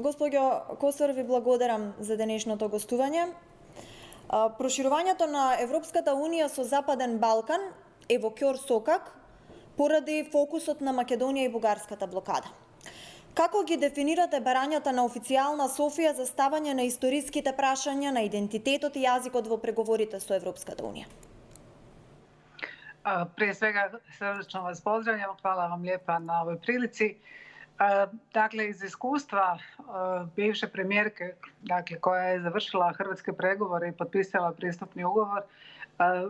Gospođo Косор, ви благодарам за денешното гостување. Проширувањето на Европската Унија со Западен Балкан е во ќор сокак поради фокусот на Македонија и бугарската блокада. Како ги дефинирате барањата на официјална Софија за ставање на историските прашања на идентитетот и јазикот во преговорите со Европската Унија? Prije svega srdačno vas pozdravljam, hvala vam lijepa na ovoj prilici. Dakle, iz iskustva bivše premijerke, dakle, koja je završila hrvatske pregovore i potpisala pristupni ugovor,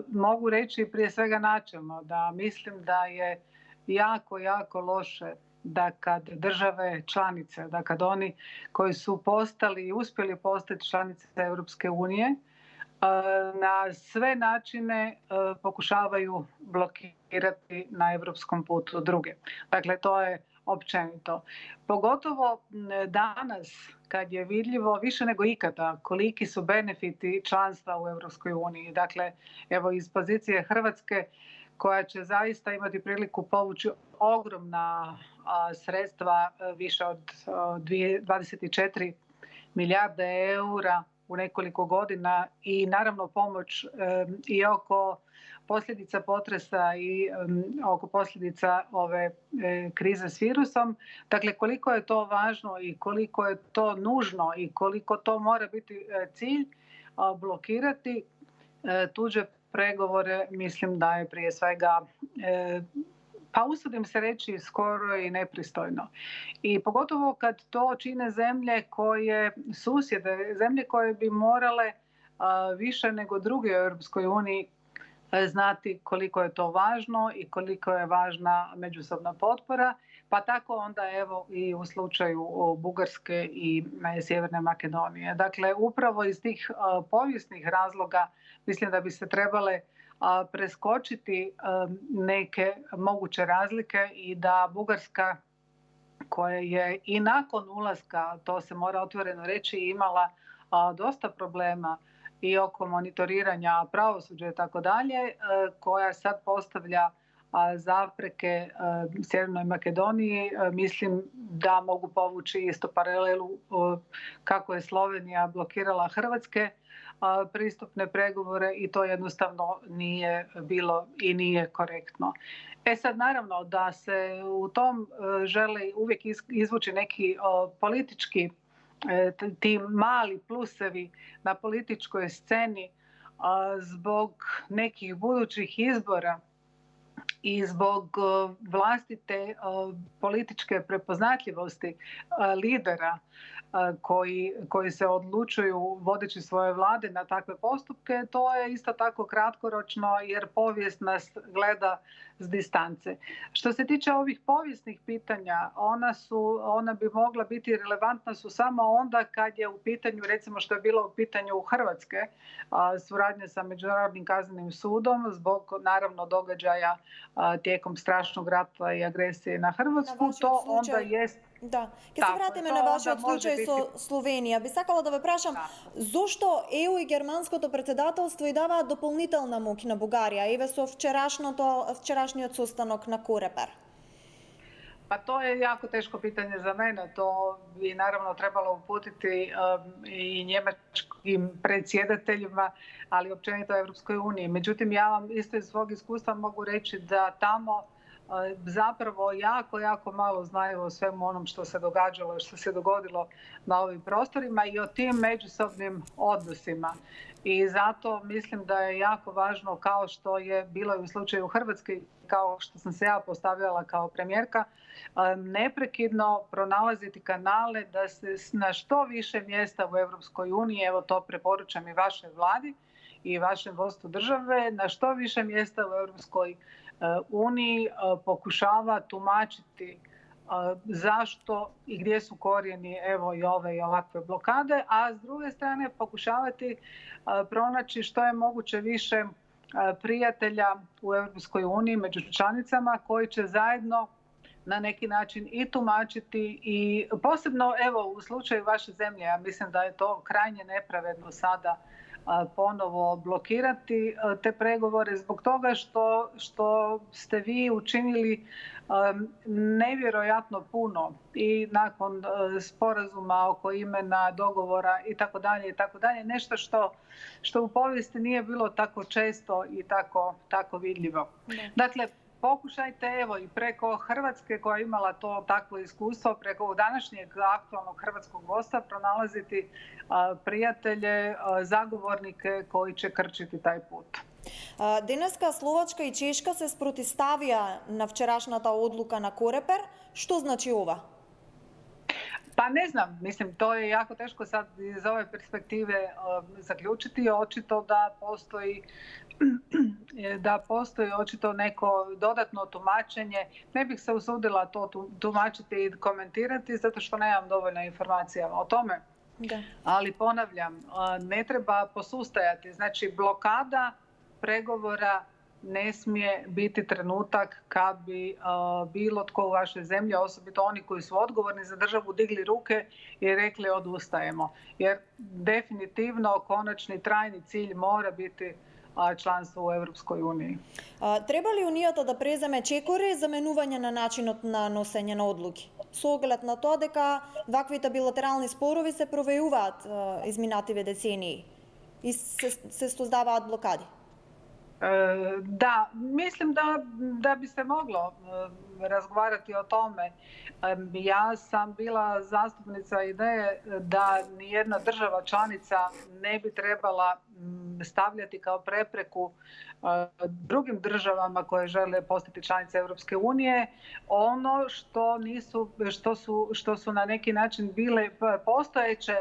mogu reći prije svega načelno da mislim da je jako, jako loše da kad države članice, da kad oni koji su postali i uspjeli postati članice Europske unije, na sve načine pokušavaju blokirati na europskom putu druge. Dakle, to je općenito. Pogotovo danas kad je vidljivo više nego ikada koliki su benefiti članstva u Europskoj uniji. Dakle, evo iz pozicije Hrvatske koja će zaista imati priliku povući ogromna sredstva, više od 24 milijarde eura u nekoliko godina i naravno pomoć i oko posljedica potresa i oko posljedica ove krize s virusom. Dakle, koliko je to važno i koliko je to nužno i koliko to mora biti cilj blokirati tuđe pregovore, mislim da je prije svega pa usudim se reći skoro i nepristojno. I pogotovo kad to čine zemlje koje susjede, zemlje koje bi morale više nego druge u Europskoj uniji znati koliko je to važno i koliko je važna međusobna potpora, pa tako onda evo i u slučaju Bugarske i Sjeverne Makedonije. Dakle, upravo iz tih povijesnih razloga mislim da bi se trebale preskočiti neke moguće razlike i da Bugarska, koja je i nakon ulaska, to se mora otvoreno reći, imala dosta problema i oko monitoriranja pravosuđa i tako dalje, koja sad postavlja zapreke Sjevernoj Makedoniji, mislim da mogu povući isto paralelu kako je Slovenija blokirala hrvatske pristupne pregovore i to jednostavno nije bilo i nije korektno. Sad naravno da se u tom žele uvijek izvući neki politički ti mali plusevi na političkoj sceni zbog nekih budućih izbora i zbog vlastite političke prepoznatljivosti lidera koji se odlučuju vodeći svoje vlade na takve postupke, to je isto tako kratkoročno jer povijest nas gleda s distance. Što se tiče ovih povijesnih pitanja, ona bi mogla biti relevantna su samo onda kad je u pitanju, recimo što je bilo u pitanju u Hrvatske, suradnje sa Međunarodnim kaznenim sudom zbog naravno događaja tijekom strašnog rata i agresije na Hrvatsku, to onda jest. Да, ќе се вратиме на вашиот случај со Словенија. Би сакала да ве прашам, зошто ЕУ и германското председателство и даваат дополнителна моќ на Бугарија, еве со вчерашниот состанок на Корепер? Pa to je jako teško pitanje za mene. To bi naravno trebalo uputiti i njemačkim predsjedateljima, ali općenito Europskoj uniji. Međutim, ja vam isto iz svog iskustva mogu reći da tamo zapravo jako, jako malo znaju o svemu onom što se događalo, što se dogodilo na ovim prostorima i o tim međusobnim odnosima. I zato mislim da je jako važno, kao što je bilo i u slučaju Hrvatske, kao što sam se ja postavljala kao premijerka, neprekidno pronalaziti kanale da se na što više mjesta u Europskoj uniji, evo to preporučam i vašoj vladi i vašem vodstvu države, na što više mjesta u Europskoj uniji pokušava tumačiti zašto i gdje su korijeni evo i ove i ovakve blokade, a s druge strane pokušavati pronaći što je moguće više prijatelja u Europskoj uniji među članicama koji će zajedno na neki način i tumačiti i posebno evo u slučaju vaše zemlje, ja mislim da je to krajnje nepravedno sada ponovo blokirati te pregovore zbog toga što ste vi učinili nevjerojatno puno i nakon sporazuma oko imena, dogovora itd. Nešto što u povijesti nije bilo tako često i tako vidljivo. Dakle, pokušajte evo i preko Hrvatske koja je imala to takvo iskustvo, preko današnjeg aktualnog hrvatskog vodstva pronalaziti prijatelje, zagovornike koji će krčiti taj put. Денеска Словачка и Чешка се спротиставија на вчерашната одлука на Корепер. Што значи ова? Pa ne znam, mislim to je jako teško sad iz ove perspektive zaključiti. Očito da postoji očito neko dodatno tumačenje. Ne bih se usudila to tumačiti i komentirati zato što nemam dovoljno informacija o tome. Da. Ali ponavljam, ne treba posustajati. Znači blokada pregovora ne smije biti trenutak kad bi bilo tko u vašoj zemlji, osobito oni koji su odgovorni za državu, digli ruke i rekli odustajemo. Jer definitivno konačni trajni cilj mora biti članstvo u Европskoj uniji. Треба ли Унијата да преземе чекори за менување на начинот на носење на одлуки? Со оглед на тоа дека ваквите билатерални спорови се провејуваат изминативе децении и се создаваат блокади? Da, mislim da bi se moglo razgovarati o tome. Ja sam bila zastupnica ideje da nijedna država članica ne bi trebala stavljati kao prepreku drugim državama koje žele postati članice Europske unije ono što su na neki način bile postojeće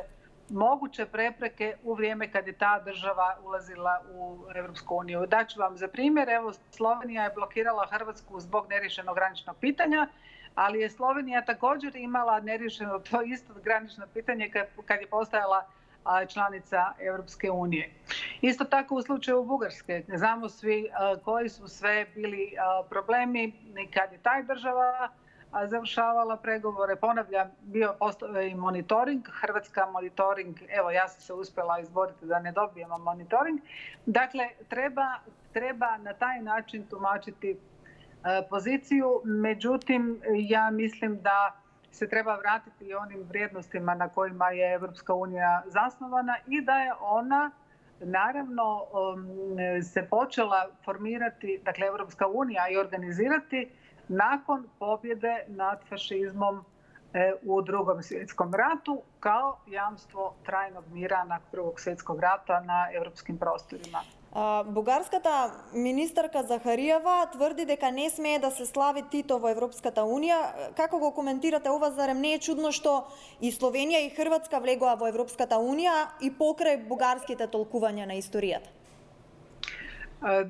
moguće prepreke u vrijeme kad je ta država ulazila u Europsku uniju. Daću vam za primjer, evo Slovenija je blokirala Hrvatsku zbog neriješenog graničnog pitanja, ali je Slovenija također imala neriješeno to isto granično pitanje kad je postajala članica Europske unije. Isto tako u slučaju Bugarske. Znamo svi koji su sve bili problemi kad je ta država završavala pregovore. Ponavljam, postoji i monitoring, Hrvatska monitoring, evo ja sam se uspjela izboriti da ne dobijemo monitoring. Dakle, treba na taj način tumačiti poziciju, međutim ja mislim da se treba vratiti i onim vrijednostima na kojima je Europska unija zasnovana i da je ona naravno se počela formirati, dakle Europska unija i organizirati nakon pobjede nad fašizmom u Drugom svjetskom ratu kao jamstvo trajnog mira nakon Prvog svjetskog rata na europskim prostorima. Бугарската министарка Захариева тврди дека не смее да се слави Тито во Европската унија. Како го коментирате ова? Зарем не е чудно што и Словенија и Хрватска влегоа во Европската унија и покрај бугарските толкувања на историјата?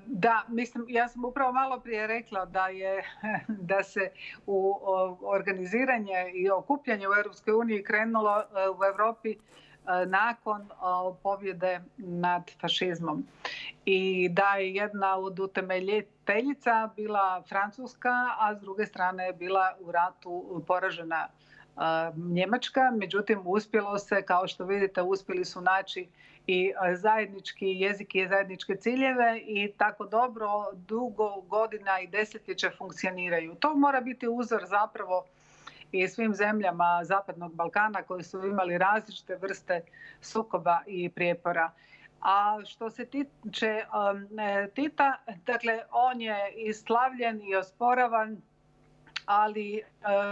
Da, mislim, ja sam upravo malo prije rekla da se u organiziranje i okupljanje u Europskoj uniji krenulo u Europi nakon pobjede nad fašizmom. I da je jedna od utemeljiteljica bila Francuska, a s druge strane je bila u ratu poražena Njemačka. Međutim, uspjelo se, kao što vidite, uspjeli su naći i zajednički jezik i zajedničke ciljeve i tako dobro dugo godina i desetljeća funkcioniraju. To mora biti uzor zapravo i svim zemljama Zapadnog Balkana koji su imali različite vrste sukoba i prijepora. A što se tiče Tita, dakle on je i slavljen i osporavan, ali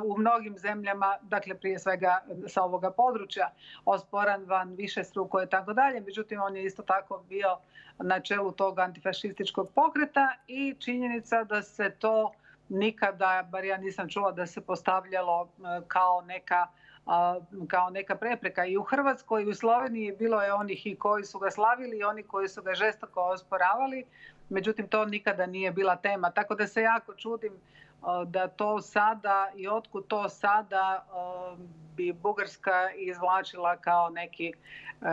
u mnogim zemljama, dakle prije svega sa ovoga područja, osporavan višestruko i tako dalje. Međutim, on je isto tako bio na čelu tog antifašističkog pokreta i činjenica da se to nikada, bar ja nisam čula da se postavljalo kao neka prepreka. I u Hrvatskoj i u Sloveniji bilo je onih i koji su ga slavili i oni koji su ga žestoko osporavali. Međutim, to nikada nije bila tema. Tako da se jako čudim da to sada i otkud to sada bi Bugarska izvlačila kao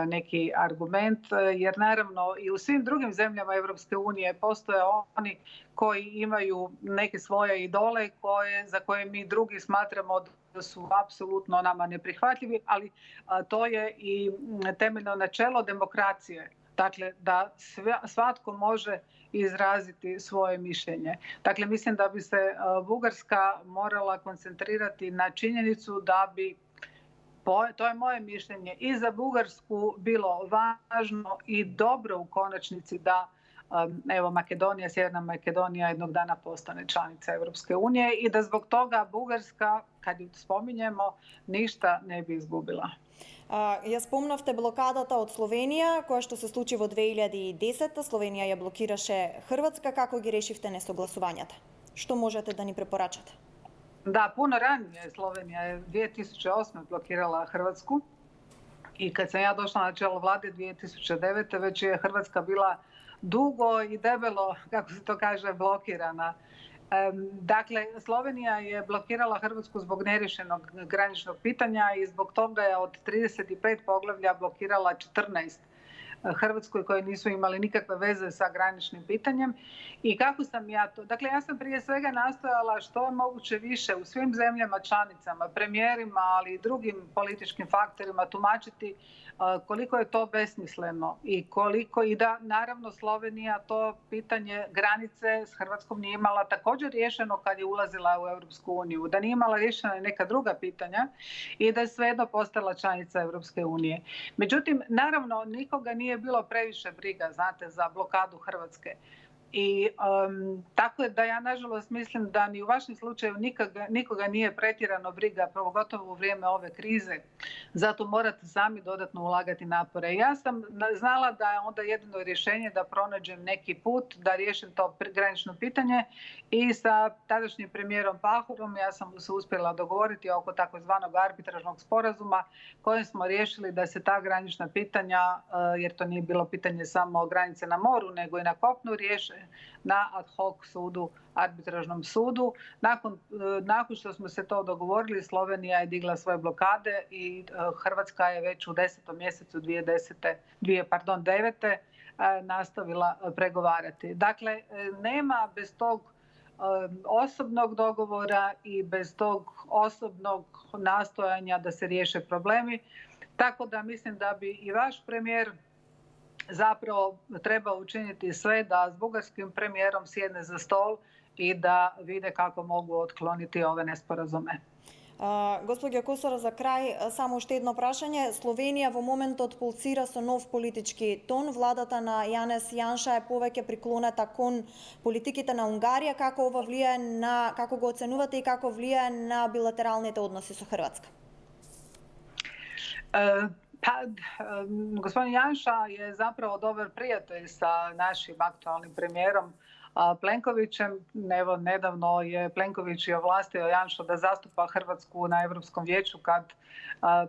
neki argument, jer naravno i u svim drugim zemljama Europske unije postoje oni koji imaju neke svoje idole za koje mi drugi smatramo da su apsolutno nama neprihvatljivi, ali to je i temeljno načelo demokracije. dakle da svatko može izraziti svoje mišljenje. Dakle, mislim da bi se Bugarska morala koncentrirati na činjenicu da bi, to je moje mišljenje, i za Bugarsku bilo važno i dobro u konačnici da evo Makedonija, Sjeverna Makedonija jednog dana postane članica Europske unije i da zbog toga Bugarska, kad ju spominjemo, ništa ne bi izgubila. Ја спомнавте блокадата од Словенија, која што се случи во 2010. Словенија ја блокираше Хрватска. Како ги решивте несогласувањата? Што можете да ни препорачате? Da, puno ranije Slovenija je 2008. blokirala Hrvatsku i kad sam ja došla na čelo vlade 2009. već je Hrvatska bila dugo i debelo, kako se to kaže, blokirana. Dakle, Slovenija je blokirala Hrvatsku zbog neriješenog graničnog pitanja i zbog toga je od 35 poglavlja blokirala 14 Hrvatskoj koji nisu imali nikakve veze sa graničnim pitanjem. I kako sam ja to? Dakle, ja sam prije svega nastojala što je moguće više u svim zemljama članicama, premijerima, ali i drugim političkim faktorima tumačiti koliko je to besmisleno i da naravno Slovenija to pitanje granice s Hrvatskom nije imala također riješeno kad je ulazila u Europsku uniju, da nije imala riješena neka druga pitanja i da je svejedno postala članica Europske unije. Međutim, naravno nikoga nije bilo previše briga, znate, za blokadu Hrvatske. I tako je da ja nažalost mislim da ni u vašem slučaju nikoga nije pretjerano briga, pogotovo u vrijeme ove krize. Zato morate sami dodatno ulagati napore. Ja sam znala da je onda jedino rješenje da pronađem neki put, da riješim to granično pitanje i sa tadašnjim premijerom Pahorom ja sam se uspjela dogovoriti oko takozvanog arbitražnog sporazuma kojim smo riješili da se ta granična pitanja, jer to nije bilo pitanje samo granice na moru, nego i na kopnu, riješe na ad hoc sudu, arbitražnom sudu. Nakon što smo se to dogovorili, Slovenija je digla svoje blokade i Hrvatska je već u 10. mjesecu 2009. nastavila pregovarati. Dakle, nema bez tog osobnog dogovora i bez tog osobnog nastojanja da se riješe problemi. Tako da mislim da bi i vaš premijer zapravo treba učiniti sve da s bugarskim premijerom sjedne za stol i da vide kako mogu otkloniti ove nesporazume. Госпоѓа Косора, за крај, само уште едно прашање. Словенија во моментот пулсира со нов политички тон. Владата на Јанес Јанша е повеќе приклонета кон политиките на Унгарија. Како ова влијае на, како го оценувате и како влијае на билатералните односи со Хрватска? Gospodin Janša je zapravo dobar prijatelj sa našim aktualnim premijerom Plenkovićem. Evo, nedavno je Plenković i ovlastio Janšu da zastupa Hrvatsku na Europskom vijeću kad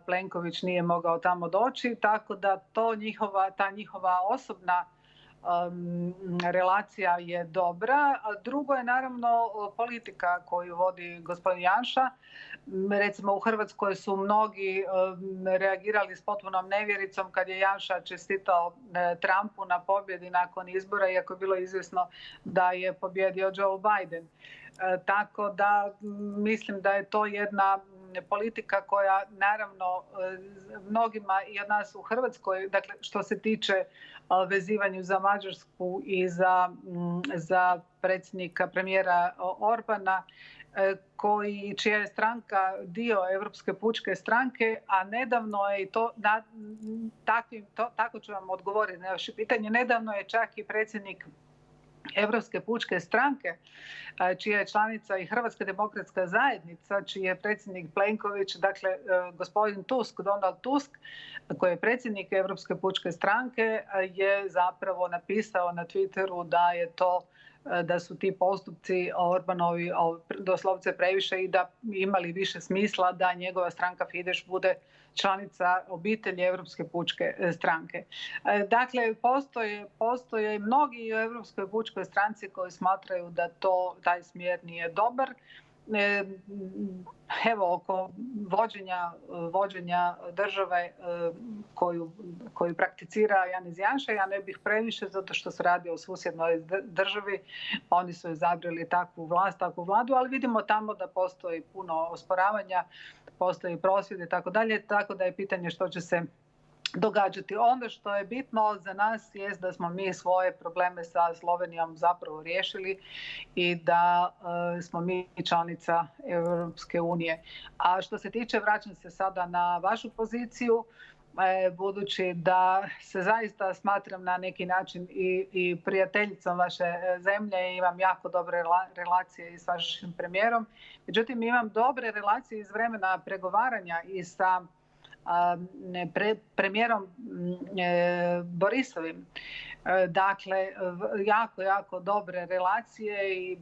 Plenković nije mogao tamo doći, tako da ta njihova osobna relacija je dobra. Drugo je naravno politika koju vodi gospodin Janša. Recimo u Hrvatskoj su mnogi reagirali s potpunom nevjericom kad je Janša čestitao Trumpu na pobjedi nakon izbora, iako je bilo izvjesno da je pobjedio Joe Biden. Tako da mislim da je to jedna politika koja naravno mnogima i od nas u Hrvatskoj, dakle što se tiče vezivanju za Mađarsku i za premijera Orbana, čija je stranka dio Europske pučke stranke, a nedavno je i to, tako ću vam odgovoriti na vaše pitanje, nedavno je čak i predsjednik Europske pučke stranke, čija je članica i Hrvatska demokratska zajednica, čiji je predsjednik Plenković, dakle gospodin Tusk, Donald Tusk, koji je predsjednik Europske pučke stranke, je zapravo napisao na Twitteru da su ti postupci Orbanovi doslovce previše i da imali više smisla da njegova stranka Fidesz bude članica obitelji Europske pučke stranke. Dakle, postoje i mnogi u Europskoj pučkoj stranci koji smatraju da taj smjer nije dobar. Evo, oko vođenja države koju prakticira Janez Janša, ja ne bih previše zato što se radi o susjednoj državi. Oni su izabrali takvu vlast, takvu vladu, ali vidimo tamo da postoji puno osporavanja, postoji prosvjed i tako dalje, tako da je pitanje što će se događati. Ono što je bitno za nas jest da smo mi svoje probleme sa Slovenijom zapravo riješili i da smo mi članica Europske unije. A što se tiče, vraćam se sada na vašu poziciju, budući da se zaista smatram na neki način i prijateljicom vaše zemlje i imam jako dobre relacije i s vašim premijerom. Međutim, imam dobre relacije iz vremena pregovaranja i sa premijerom Borisovim. Dakle, jako dobre relacije i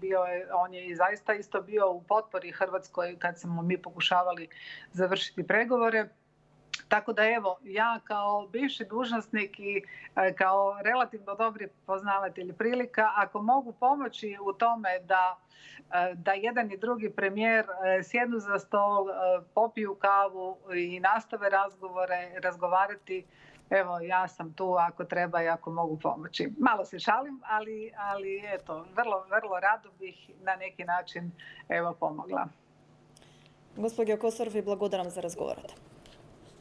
on je i zaista isto bio u potpori Hrvatskoj kad smo mi pokušavali završiti pregovore. Tako da evo, ja kao bivši dužnosnik i kao relativno dobri poznavatelj prilika, ako mogu pomoći u tome da jedan i drugi premijer sjednu za stol, popiju kavu i nastave razgovarati, evo ja sam tu ako treba i ako mogu pomoći. Malo se šalim, ali eto, vrlo rado bih na neki način evo pomogla. Gospođo Kosor, vi благодарам за разговорот.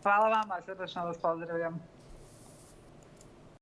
Hvala vama, srdačno vas pozdravljam.